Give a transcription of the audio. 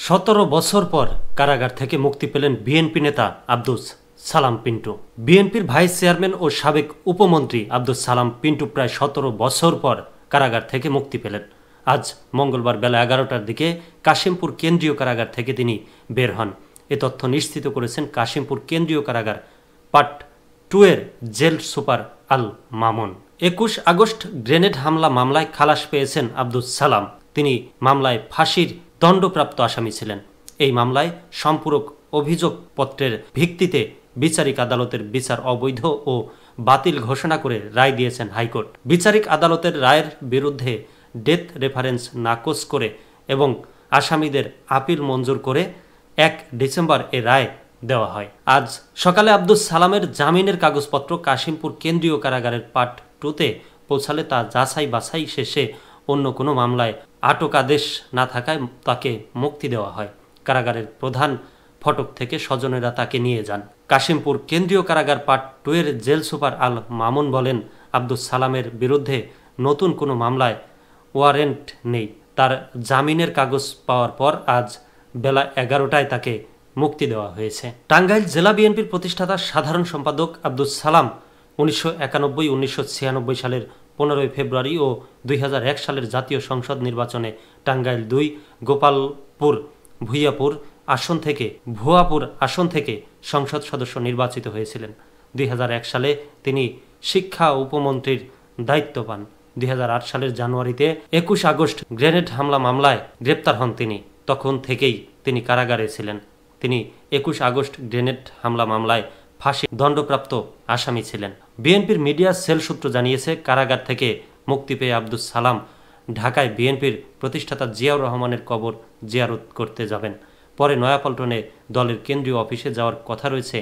17 বছর পর কারাগার থেকে মুক্তি পেলেন বিএনপি নেতা আব্দুস সালাম পিন্টু। বিএনপির ভাইস চেয়ারম্যান ও সাবেক উপমন্ত্রী আব্দুস সালাম পিন্টু প্রায় 17 বছর পর কারাগার থেকে মুক্তি পেলেন। আজ মঙ্গলবার বেলা 11টার দিকে কাশিমপুর কেন্দ্রীয় কারাগার থেকে তিনি বের হন। এ তথ্য নিশ্চিত করেছেন কাশিমপুর কেন্দ্রীয় কারাগার পার্ট 2 এর jail super Al Mamun. 21 August grenade হামলা মামলায় খালাস পেয়েছেন আব্দুস সালাম। তিনি মামলায় ফাঁসির দণ্ডপ্রাপ্ত আসামি ছিলেন। এই মামলায় সম্পূরক অভিযোগপত্রের ভিত্তিতে বিচারিক আদালতের বিচার অবৈধ ও বাতিল ঘোষণা করে রায় দিয়েছেন হাইকোর্ট। বিচারিক আদালতের রায়ের বিরুদ্ধে ডেথ রেফারেন্স নাকচ করে এবং আসামিদের আপিল মঞ্জুর করে 1 ডিসেম্বর এ রায় দেওয়া হয়। আজ সকালে আব্দুস সালামের জামিনের কাগজপত্র কাশিমপুর কেন্দ্রীয় কারাগারের পার্ট 2-তে পৌঁছালে তা যাচাই বাছাই শেষে অন্য কোনো মামলায় আটক আদেশ না থাকায় তাকে মুক্তি দেওয়া হয়। কারাগারের প্রধান ফটক থেকে স্বজনেরা তাকে নিয়ে যান। কাশিমপুর কেন্দ্রীয় কারাগার পার্ট 2 এর জেল সুপার আল মামুন বলেন, আব্দুস সালামের বিরুদ্ধে নতুন কোনো মামলায় ওয়ারেন্ট নেই। তার জামিনের কাগজ পাওয়ার পর আজ বেলা 11টায় তাকে মুক্তি দেওয়া হয়েছে। টাঙ্গাইল জেলা বিএনপির প্রতিষ্ঠাতা সাধারণ সম্পাদক আব্দুস সালাম 1991-1996 সালের 15 ফেব্রুয়ারি ও 2001 সালের জাতীয় সংসদ নির্বাচনে টাঙ্গাইল 2, গোপালপুর, ভুইয়াপুর আসন থেকে সংসদ সদস্য নির্বাচিত হয়েছিলেন। 2001 সালে তিনি শিক্ষা উপমন্ত্রীর দায়িত্ব পান। 2008 সালের জানুয়ারিতে 21 আগস্ট গ্রেনেড হামলা মামলায় গ্রেপ্তার হন তিনি। তখন থেকেই তিনি কারাগারে ছিলেন। তিনি 21 আগস্ট গ্রেনেড হামলা মামলায় ফাঁসি দণ্ডপ্রাপ্ত আসামি ছিলেন। বিএনপির মিডিয়া সেল সূত্র জানিয়েছে, কারাগার থেকে মুক্তি পেয়ে আব্দুস সালাম ঢাকায় বিএনপির প্রতিষ্ঠাতা জিয়াউর রহমানের কবর জিয়ারত করতে যাবেন। পরে নয়াপল্টনে দলের কেন্দ্রীয় অফিসে যাওয়ার কথা রয়েছে।